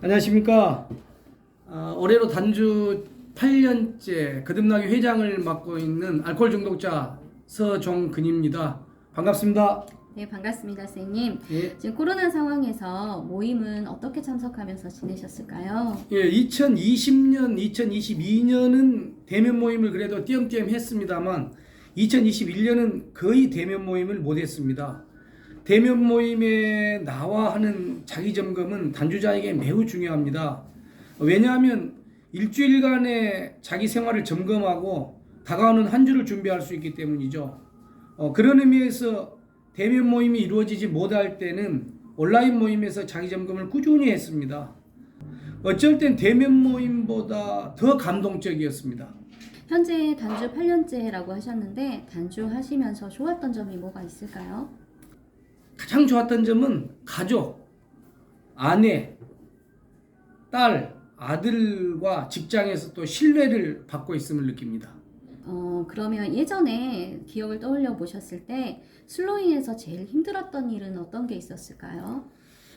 안녕하십니까. 올해로 단주 8년째 거듭나기 회장을 맡고 있는 알코올 중독자 서종근입니다. 반갑습니다. 네, 반갑습니다, 선생님. 예. 지금 코로나 상황에서 모임은 어떻게 참석하면서 지내셨을까요? 예, 2020년, 2022년은 대면 모임을 그래도 띄엄띄엄 했습니다만 2021년은 거의 대면 모임을 못했습니다. 대면 모임에 나와 하는 자기점검은 단주자에게 매우 중요합니다. 왜냐하면 일주일간의 자기 생활을 점검하고 다가오는 한 주를 준비할 수 있기 때문이죠. 그런 의미에서 대면 모임이 이루어지지 못할 때는 온라인 모임에서 자기점검을 꾸준히 했습니다. 어쩔 땐 대면 모임보다 더 감동적이었습니다. 현재 단주 8년째라고 하셨는데 단주 하시면서 좋았던 점이 뭐가 있을까요? 가장 좋았던 점은 가족, 아내, 딸, 아들과 직장에서 또 신뢰를 받고 있음을 느낍니다. 그러면 예전에 기억을 떠올려 보셨을 때 술로 인해서 제일 힘들었던 일은 어떤 게 있었을까요?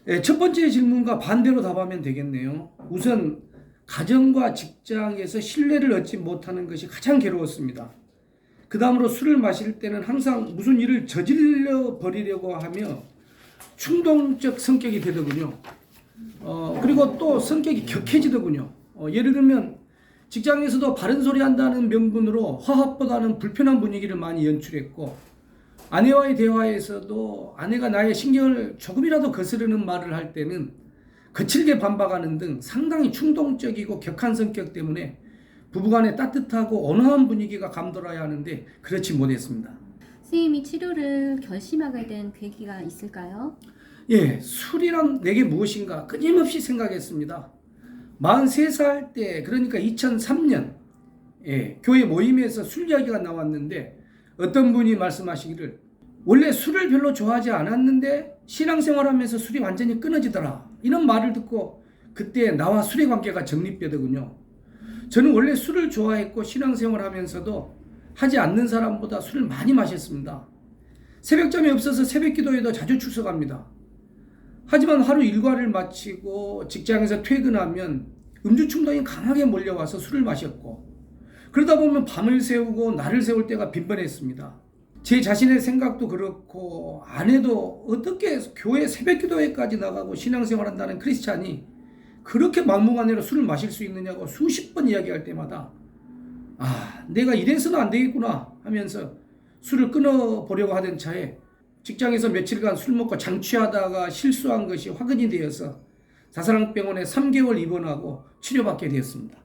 네, 첫 번째 질문과 반대로 답하면 되겠네요. 우선 가정과 직장에서 신뢰를 얻지 못하는 것이 가장 괴로웠습니다. 그 다음으로 술을 마실 때는 항상 무슨 일을 저질러 버리려고 하며 충동적 성격이 되더군요. 그리고 또 성격이 격해지더군요. 예를 들면 직장에서도 바른 소리 한다는 명분으로 화합보다는 불편한 분위기를 많이 연출했고, 아내와의 대화에서도 아내가 나의 신경을 조금이라도 거스르는 말을 할 때는 거칠게 반박하는 등 상당히 충동적이고 격한 성격 때문에 부부간에 따뜻하고 온화한 분위기가 감돌아야 하는데 그렇지 못했습니다. 선생님이 치료를 결심하게 된 계기가 있을까요? 예, 술이란 내게 무엇인가 끊임없이 생각했습니다. 43살 때, 그러니까 2003년 교회 모임에서 술 이야기가 나왔는데 어떤 분이 말씀하시기를 원래 술을 별로 좋아하지 않았는데 신앙생활하면서 술이 완전히 끊어지더라, 이런 말을 듣고 그때 나와 술의 관계가 정립되더군요. 저는 원래 술을 좋아했고 신앙생활하면서도 하지 않는 사람보다 술을 많이 마셨습니다. 새벽잠이 없어서 새벽기도에도 자주 출석합니다. 하지만 하루 일과를 마치고 직장에서 퇴근하면 음주 충동이 강하게 몰려와서 술을 마셨고, 그러다 보면 밤을 새우고 날을 새울 때가 빈번했습니다. 제 자신의 생각도 그렇고 아내도 어떻게 교회 새벽기도회까지 나가고 신앙생활한다는 크리스찬이 그렇게 막무가내로 술을 마실 수 있느냐고 수십 번 이야기할 때마다 내가 이래서는 안 되겠구나 하면서 술을 끊어보려고 하던 차에 직장에서 며칠간 술 먹고 장취하다가 실수한 것이 화근이 되어서 자살항병원에 3개월 입원하고 치료받게 되었습니다.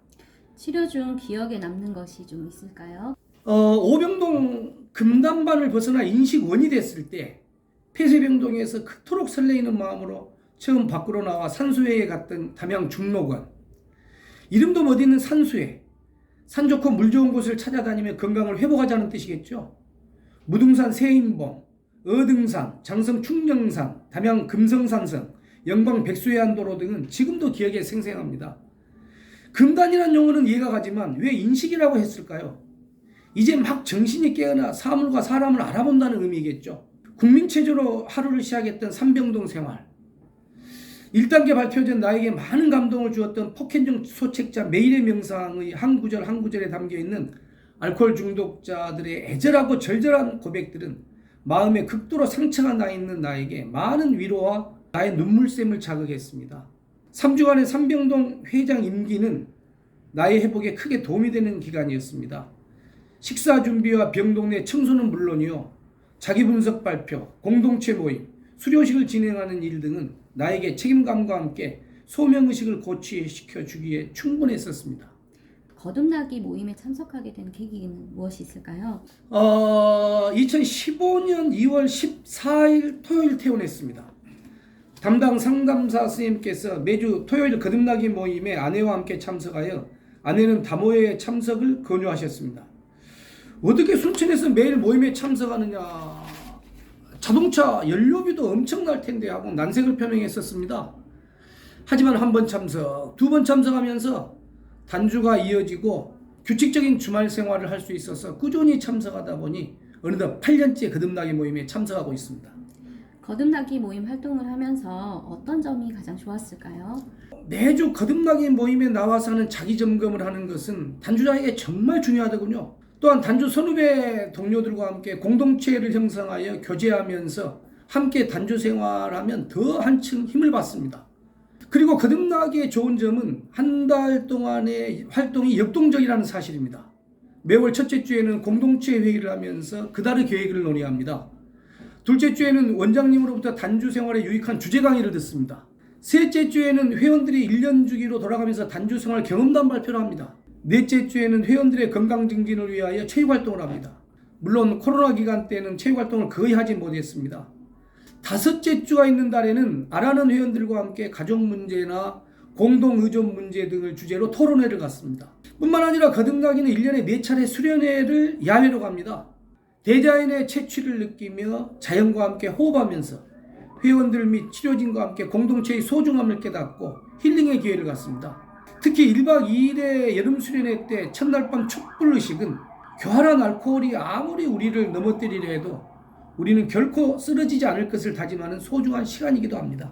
치료 중 기억에 남는 것이 좀 있을까요? 오병동 금단반을 벗어나 인식원이 됐을 때 폐쇄병동에서 그토록 설레이는 마음으로 처음 밖으로 나와 산수회에 갔던 담양 중록원, 이름도 멋있는 산수회, 산 좋고 물 좋은 곳을 찾아다니며 건강을 회복하자는 뜻이겠죠. 무등산 세인봉, 어등산, 장성 충령산, 담양 금성산성, 영광 백수해안도로 등은 지금도 기억에 생생합니다. 금단이라는 용어는 이해가 가지만 왜 인식이라고 했을까요? 이제 막 정신이 깨어나 사물과 사람을 알아본다는 의미겠죠. 국민체조로 하루를 시작했던 삼병동 생활, 1단계 발표 전 나에게 많은 감동을 주었던 폭행중 소책자 매일의 명상의 한 구절 한 구절에 담겨있는 알코올 중독자들의 애절하고 절절한 고백들은 마음에 극도로 상처가 나 있는 나에게 많은 위로와 나의 눈물샘을 자극했습니다. 3주간의 삼병동 회장 임기는 나의 회복에 크게 도움이 되는 기간이었습니다. 식사 준비와 병동 내 청소는 물론이요, 자기 분석 발표, 공동체 모임, 수료식을 진행하는 일 등은 나에게 책임감과 함께 소명의식을 고취시켜 주기에 충분했었습니다. 거듭나기 모임에 참석하게 된 계기는 무엇이 있을까요? 2015년 2월 14일 토요일 퇴원했습니다. 담당 상담사 선생님께서 매주 토요일 거듭나기 모임에 아내와 함께 참석하여 아내는 다모회에 참석을 권유하셨습니다. 어떻게 순천에서 매일 모임에 참석하느냐, 자동차 연료비도 엄청날 텐데 하고 난색을 표명했었습니다. 하지만 한 번 참석, 두 번 참석하면서 단주가 이어지고 규칙적인 주말 생활을 할 수 있어서 꾸준히 참석하다 보니 어느덧 8년째 거듭나기 모임에 참석하고 있습니다. 거듭나기 모임 활동을 하면서 어떤 점이 가장 좋았을까요? 매주 거듭나기 모임에 나와서 하는 자기 점검을 하는 것은 단주자에게 정말 중요하더군요. 또한 단주 선후배 동료들과 함께 공동체를 형성하여 교제하면서 함께 단주 생활하면 더 한층 힘을 받습니다. 그리고 거듭나기의 좋은 점은 한 달 동안의 활동이 역동적이라는 사실입니다. 매월 첫째 주에는 공동체 회의를 하면서 그달의 계획을 논의합니다. 둘째 주에는 원장님으로부터 단주 생활에 유익한 주제 강의를 듣습니다. 셋째 주에는 회원들이 1년 주기로 돌아가면서 단주 생활 경험담 발표를 합니다. 넷째 주에는 회원들의 건강 증진을 위하여 체육활동을 합니다. 물론 코로나 기간 때는 체육활동을 거의 하지 못했습니다. 다섯째 주가 있는 달에는 알아는 회원들과 함께 가족 문제나 공동의존 문제 등을 주제로 토론회를 갖습니다. 뿐만 아니라 거듭나기는 1년에 4차례 수련회를 야외로 갑니다. 대자연의 채취를 느끼며 자연과 함께 호흡하면서 회원들 및 치료진과 함께 공동체의 소중함을 깨닫고 힐링의 기회를 갖습니다. 특히 1박 2일의 여름 수련회 때 첫날 밤 촛불의식은 교활한 알코올이 아무리 우리를 넘어뜨리려 해도 우리는 결코 쓰러지지 않을 것을 다짐하는 소중한 시간이기도 합니다.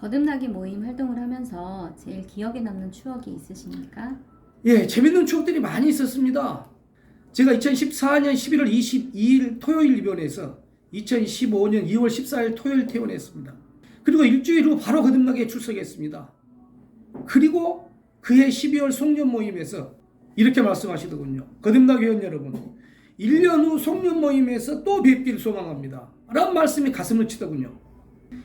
거듭나기 모임 활동을 하면서 제일 기억에 남는 추억이 있으십니까? 예, 재밌는 추억들이 많이 있었습니다. 제가 2014년 11월 22일 토요일 입원해서 2015년 2월 14일 토요일 퇴원했습니다. 그리고 일주일 후 바로 거듭나기에 출석했습니다. 그리고 그해 12월 송년 모임에서 이렇게 말씀하시더군요. 거듭나기 회원 여러분, 1년 후 송년 모임에서 또 뵙기를 소망합니다. 라는 말씀이 가슴을 치더군요.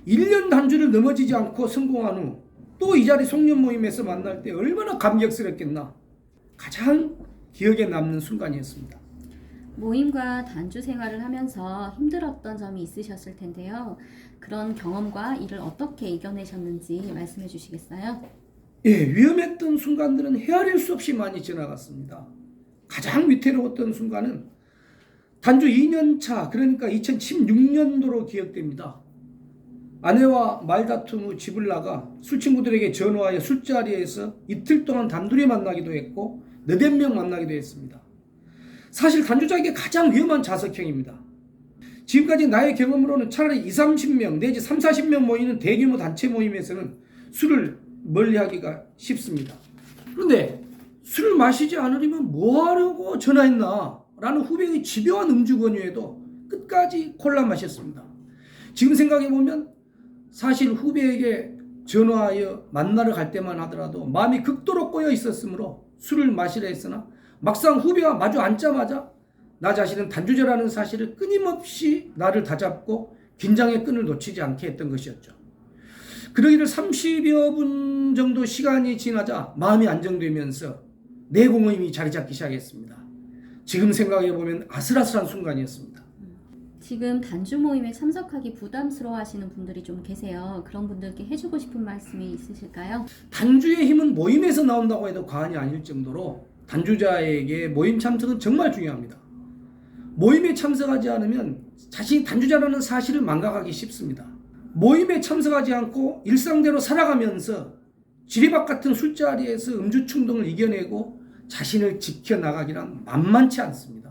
1년 단주를 넘어지지 않고 성공한 후 또 이 자리 송년 모임에서 만날 때 얼마나 감격스럽겠나. 가장 기억에 남는 순간이었습니다. 모임과 단주 생활을 하면서 힘들었던 점이 있으셨을 텐데요. 그런 경험과 이를 어떻게 이겨내셨는지 말씀해 주시겠어요? 예, 위험했던 순간들은 헤아릴 수 없이 많이 지나갔습니다. 가장 위태로웠던 순간은 단주 2년차, 그러니까 2016년도로 기억됩니다. 아내와 말다툼 후 집을 나가 술친구들에게 전화하여 술자리에서 이틀 동안 단둘이 만나기도 했고 너댓 명 만나기도 했습니다. 사실 단주자에게 가장 위험한 자석형입니다. 지금까지 나의 경험으로는 차라리 20, 30명 내지 3, 40명 모이는 대규모 단체 모임에서는 술을 멀리하기가 쉽습니다. 그런데 술을 마시지 않으려면 뭐하려고 전화했나 라는 후배의 집요한 음주 권유에도 끝까지 콜라 마셨습니다. 지금 생각해보면 사실 후배에게 전화하여 만나러 갈 때만 하더라도 마음이 극도로 꼬여 있었으므로 술을 마시려 했으나 막상 후배와 마주 앉자마자 나 자신은 단주자라는 사실을 끊임없이 나를 다잡고 긴장의 끈을 놓치지 않게 했던 것이었죠. 그러기를 30여 분 정도 시간이 지나자 마음이 안정되면서 내공의미 자리 잡기 시작했습니다. 지금 생각해보면 아슬아슬한 순간이었습니다. 지금 단주 모임에 참석하기 부담스러워 하시는 분들이 좀 계세요. 그런 분들께 해주고 싶은 말씀이 있으실까요? 단주의 힘은 모임에서 나온다고 해도 과언이 아닐 정도로 단주자에게 모임 참석은 정말 중요합니다. 모임에 참석하지 않으면 자신이 단주자라는 사실을 망각하기 쉽습니다. 모임에 참석하지 않고 일상대로 살아가면서 지리박 같은 술자리에서 음주 충동을 이겨내고 자신을 지켜나가기란 만만치 않습니다.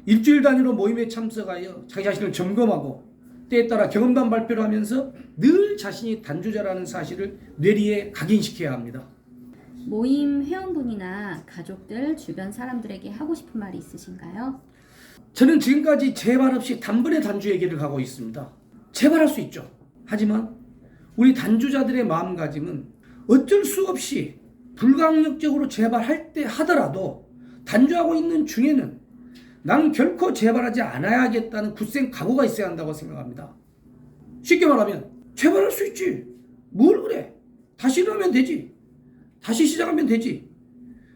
일주일 단위로 모임에 참석하여 자기 자신을 점검하고 때에 따라 경험담 발표를 하면서 늘 자신이 단주자라는 사실을 뇌리에 각인시켜야 합니다. 모임 회원분이나 가족들, 주변 사람들에게 하고 싶은 말이 있으신가요? 저는 지금까지 재발 없이 단번에 단주 얘기를 하고 있습니다. 재발할 수 있죠. 하지만 우리 단주자들의 마음가짐은 어쩔 수 없이 불가항력적으로 재발할 때 하더라도 단주하고 있는 중에는 나는 결코 재발하지 않아야겠다는 굳센 각오가 있어야 한다고 생각합니다. 쉽게 말하면 재발할 수 있지. 뭘 그래. 다시 일어나면 되지. 다시 시작하면 되지.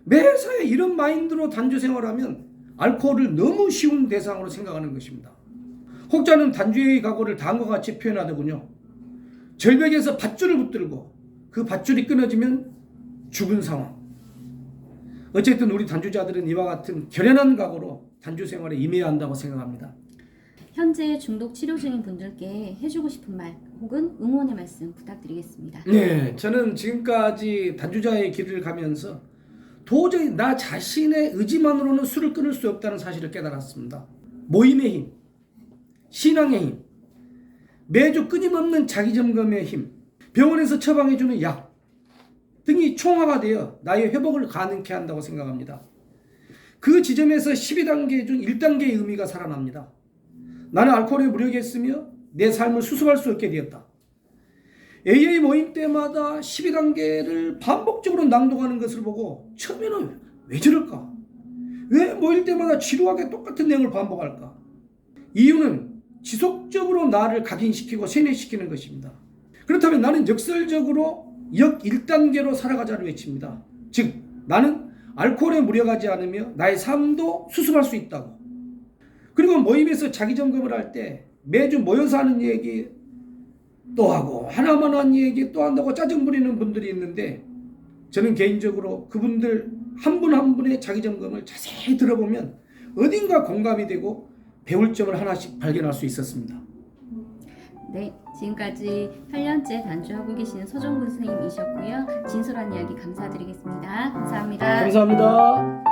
매사에 이런 마인드로 단주 생활하면 알코올을 너무 쉬운 대상으로 생각하는 것입니다. 혹자는 단주의 각오를 다음과 같이 표현하더군요. 절벽에서 밧줄을 붙들고 그 밧줄이 끊어지면 죽은 상황. 어쨌든 우리 단주자들은 이와 같은 결연한 각오로 단주 생활에 임해야 한다고 생각합니다. 현재 중독 치료 중인 분들께 해주고 싶은 말 혹은 응원의 말씀 부탁드리겠습니다. 네, 저는 지금까지 단주자의 길을 가면서 도저히 나 자신의 의지만으로는 술을 끊을 수 없다는 사실을 깨달았습니다. 모임의 힘, 신앙의 힘, 매주 끊임없는 자기점검의 힘, 병원에서 처방해주는 약 등이 총화가 되어 나의 회복을 가능케 한다고 생각합니다. 그 지점에서 12단계 중 1단계의 의미가 살아납니다. 나는 알코올에 무력했으며 내 삶을 수습할 수 없게 되었다. AA 모임 때마다 12단계를 반복적으로 낭독하는 것을 보고 처음에는 왜 저럴까? 왜 모일 때마다 지루하게 똑같은 내용을 반복할까? 이유는 지속적으로 나를 각인시키고 세뇌시키는 것입니다. 그렇다면 나는 역설적으로 역 1단계로 살아가자를 외칩니다. 즉 나는 알코올에 무력하지 않으며 나의 삶도 수습할 수 있다고. 그리고 모임에서 자기점검을 할 때 매주 모여서 하는 얘기 또 하고 하나만 한 얘기 또 한다고 짜증 부리는 분들이 있는데, 저는 개인적으로 그분들 한 분 한 분의 자기점검을 자세히 들어보면 어딘가 공감이 되고 배울 점을 하나씩 발견할 수 있었습니다. 네, 지금까지 8년째 단주하고 계시는 서정근 선생님이셨고요. 진솔한 이야기 감사드리겠습니다. 감사합니다. 감사합니다.